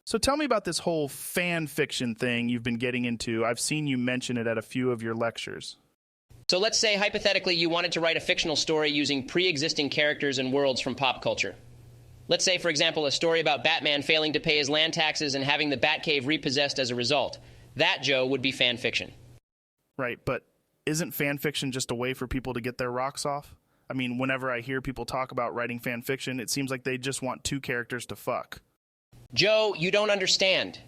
So tell me about this whole fan fiction thing you've been getting into. I've seen you mention it at a few of your lectures. So let's say, hypothetically, you wanted to write a fictional story using pre-existing characters and worlds from pop culture. Let's say, for example, a story about Batman failing to pay his land taxes and having the Batcave repossessed as a result. That, Joe, would be fan fiction. Right, but isn't fan fiction just a way for people to get their rocks off? I mean, whenever I hear people talk about writing fan fiction, it seems like they just want two characters to fuck. Joe, you don't understand.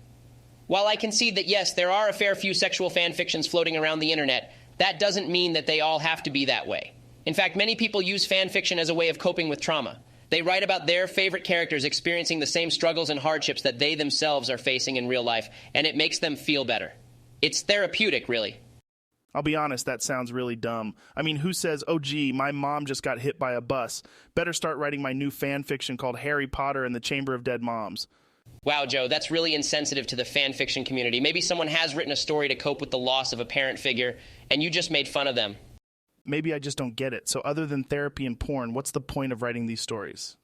While I concede that, yes, there are a fair few sexual fan fictions floating around the internet, that doesn't mean that they all have to be that way. In fact, many people use fan fiction as a way of coping with trauma. They write about their favorite characters experiencing the same struggles and hardships that they themselves are facing in real life, and it makes them feel better. It's therapeutic, really. I'll be honest, that sounds really dumb. I mean, who says, oh gee, my mom just got hit by a bus. Better start writing my new fan fiction called Harry Potter and the Chamber of Dead Moms. Wow, Joe, that's really insensitive to the fan fiction community. Maybe someone has written a story to cope with the loss of a parent figure, and you just made fun of them. Maybe I just don't get it. So other than therapy and porn, what's the point of writing these stories?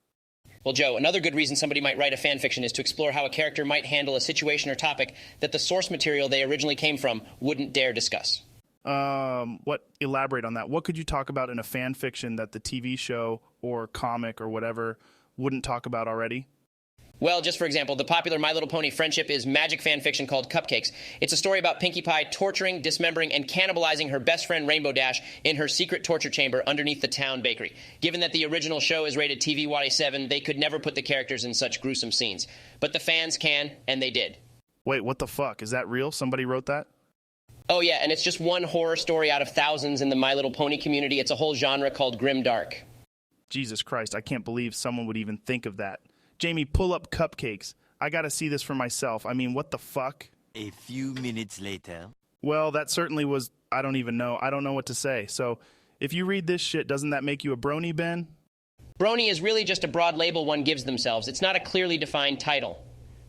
Well, Joe, another good reason somebody might write a fan fiction is to explore how a character might handle a situation or topic that the source material they originally came from wouldn't dare discuss. Elaborate on that. What could you talk about in a fan fiction that the TV show or comic or whatever wouldn't talk about already? Well, just for example, the popular My Little Pony friendship is magic fan fiction called Cupcakes. It's a story about Pinkie Pie torturing, dismembering, and cannibalizing her best friend Rainbow Dash in her secret torture chamber underneath the town bakery. Given that the original show is rated TV YA7, they could never put the characters in such gruesome scenes. But the fans can, and they did. Wait, what the fuck? Is that real? Somebody wrote that? Oh yeah, and it's just one horror story out of thousands in the My Little Pony community. It's a whole genre called grim dark. Jesus Christ, I can't believe someone would even think of that. Jamie, pull up Cupcakes. I gotta see this for myself. I mean, what the fuck? A few minutes later. Well, that certainly was, I don't even know. I don't know what to say. So, if you read this shit, doesn't that make you a brony, Ben? Brony is really just a broad label one gives themselves. It's not a clearly defined title.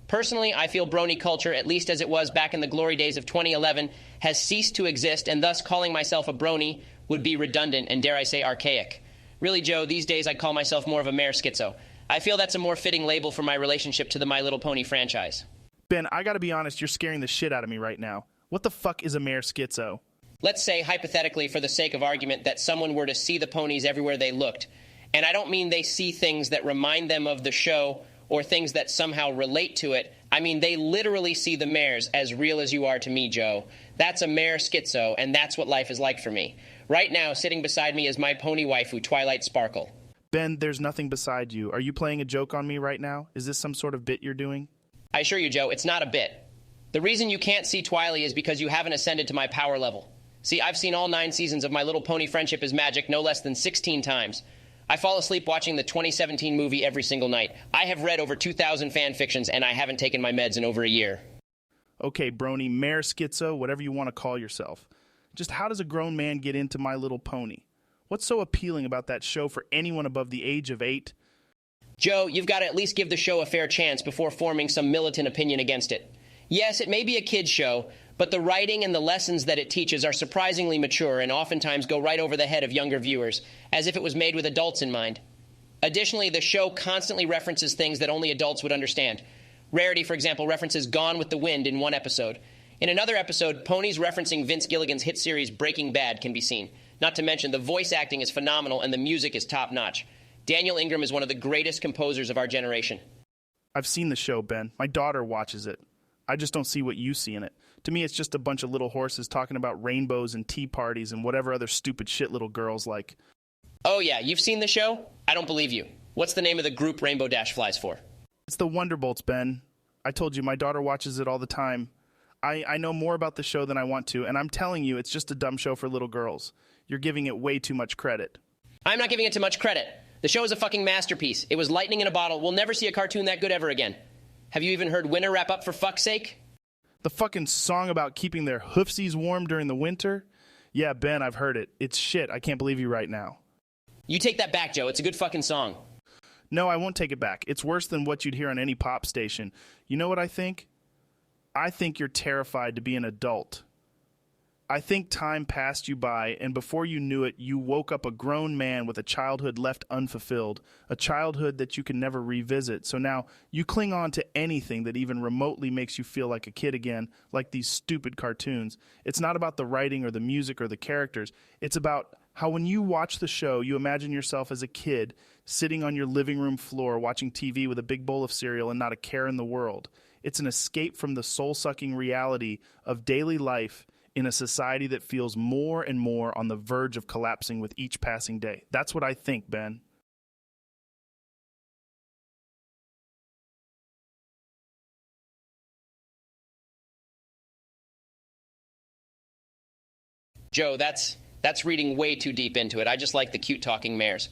Personally, I feel brony culture, at least as it was back in the glory days of 2011, has ceased to exist, and thus calling myself a brony would be redundant and, dare I say, archaic. Really, Joe, these days I call myself more of a mare schizo. I feel that's a more fitting label for my relationship to the My Little Pony franchise. Ben, I gotta be honest, you're scaring the shit out of me right now. What the fuck is a mare schizo? Let's say, hypothetically, for the sake of argument, that someone were to see the ponies everywhere they looked. And I don't mean they see things that remind them of the show or things that somehow relate to it. I mean, they literally see the mares as real as you are to me, Joe. That's a mare schizo, and that's what life is like for me. Right now, sitting beside me is my pony waifu, Twilight Sparkle. Ben, there's nothing beside you. Are you playing a joke on me right now? Is this some sort of bit you're doing? I assure you, Joe, it's not a bit. The reason you can't see Twily is because you haven't ascended to my power level. See, I've seen all 9 seasons of My Little Pony Friendship is Magic no less than 16 times. I fall asleep watching the 2017 movie every single night. I have read over 2,000 fan fictions, and I haven't taken my meds in over a year. Okay, brony, mare schizo, whatever you want to call yourself. Just how does a grown man get into My Little Pony? What's so appealing about that show for anyone above the age of 8? Joe, you've got to at least give the show a fair chance before forming some militant opinion against it. Yes, it may be a kid's show, but the writing and the lessons that it teaches are surprisingly mature and oftentimes go right over the head of younger viewers, as if it was made with adults in mind. Additionally, the show constantly references things that only adults would understand. Rarity, for example, references Gone with the Wind in one episode. In another episode, ponies referencing Vince Gilligan's hit series Breaking Bad can be seen. Not to mention, the voice acting is phenomenal and the music is top-notch. Daniel Ingram is one of the greatest composers of our generation. I've seen the show, Ben. My daughter watches it. I just don't see what you see in it. To me, it's just a bunch of little horses talking about rainbows and tea parties and whatever other stupid shit little girls like. Oh yeah, you've seen the show? I don't believe you. What's the name of the group Rainbow Dash flies for? It's the Wonderbolts, Ben. I told you, my daughter watches it all the time. I know more about the show than I want to, and I'm telling you, it's just a dumb show for little girls. You're giving it way too much credit. I'm not giving it too much credit. The show is a fucking masterpiece. It was lightning in a bottle. We'll never see a cartoon that good ever again. Have you even heard Winter Wrap Up, for fuck's sake? The fucking song about keeping their hoofsies warm during the winter? Yeah, Ben, I've heard it. It's shit. I can't believe you right now. You take that back, Joe. It's a good fucking song. No, I won't take it back. It's worse than what you'd hear on any pop station. You know what I think? I think you're terrified to be an adult. I think time passed you by, and before you knew it, you woke up a grown man with a childhood left unfulfilled, a childhood that you can never revisit. So now you cling on to anything that even remotely makes you feel like a kid again, like these stupid cartoons. It's not about the writing or the music or the characters. It's about how when you watch the show, you imagine yourself as a kid sitting on your living room floor watching TV with a big bowl of cereal and not a care in the world. It's an escape from the soul-sucking reality of daily life in a society that feels more and more on the verge of collapsing with each passing day. That's what I think, Ben. Joe, that's reading way too deep into it. I just like the cute talking mares.